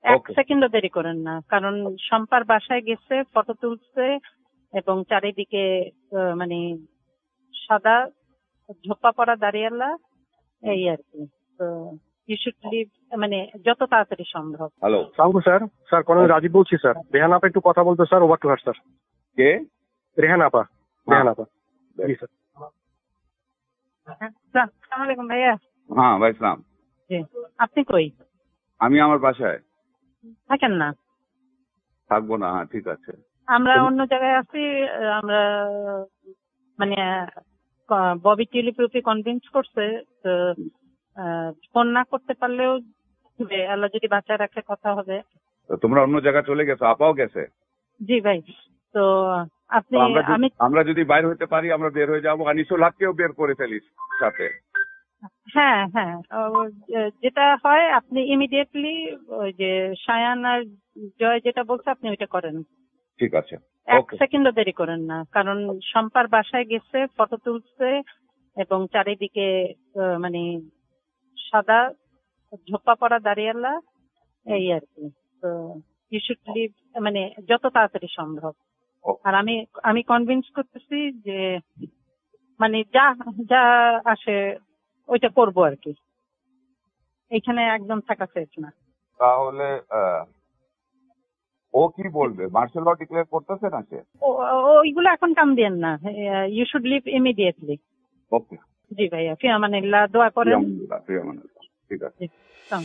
এক ওকে সেকেন্ডও দেরি করেন না, কারণ শম্পার বাসায় গেছে, ফটো তুলছে এবং চারিদিকে মানে সাদা ঝোপা পড়া দাঁড়িয়ালা, এই আর কি। তো ইউ শুড লিভ, মানে যত তাড়াতাড়ি সম্ভব। হ্যালো সালামু স্যার। স্যার কর্নেল রাজীব বলছি স্যার। রেহান আপা একটু কথা বলতো sir. Over to her sir. কে? রেহান আপা। রেহান আপা। জি স্যার। আসসালামু আলাইকুম ভাইয়া। হ্যাঁ ভাই সালাম। জি, আপনি কই আমি আমার বাসায় থাকেন? না, থাকবো না। হ্যাঁ ঠিক আছে। আমরা অন্য জায়গায় আছি। আমরা মানে ববি টেলিপ্রুফি কনভিন্স করছে, তো ফোন না করতে পারলেও আল্লাহ যদি বাঁচায় রাখে কথা হবে। তো তোমরা অন্য জায়গায় চলে গেছো, আপাও গেছে। জি ভাই। তো আপনি তো আমি আমরা যদি বাইর হইতে পারি আমরা বের হয়ে যাবো। আনিসুল হককেও বের করে ফেলিস সাথে। হ্যাঁ হ্যাঁ, যেটা হয় আপনি ইমিডিয়েটলি ওই যে সায়ান আর জয় যেটা বলছে আপনি ওইটা করেন। ঠিক আছে। এক ওকে সেকেন্ডও দেরি করেন না, কারণ শম্পার বাসায় গেছে, ফটো তুলছে এবং চারিদিকে মানে সাদা ঝোপা পড়া দাঁড়িয়ালা, এই আর কি। তো ইউ শুড লিভ, মানে যত তাড়াতাড়ি সম্ভব। আর আমি আমি কনভিন্স করতেছি যে মানে যা যা আসে ওইটা করবো আর কি। এখানে একদম থাকা সেফ না। তাহলে ও কি বলবে? মার্শাল ল ডিক্লেয়ার করতেছে না সে? ওইগুলো এখন কাম দিয়েন না, ইউ শুড লিভ ইমিডিয়েটলি। ওকে। জি ভাইয়া, ফি আমানিল্লাহ, দোয়া করেন। প্রিয় মানুষ। ঠিক আছে। জি, সালাম।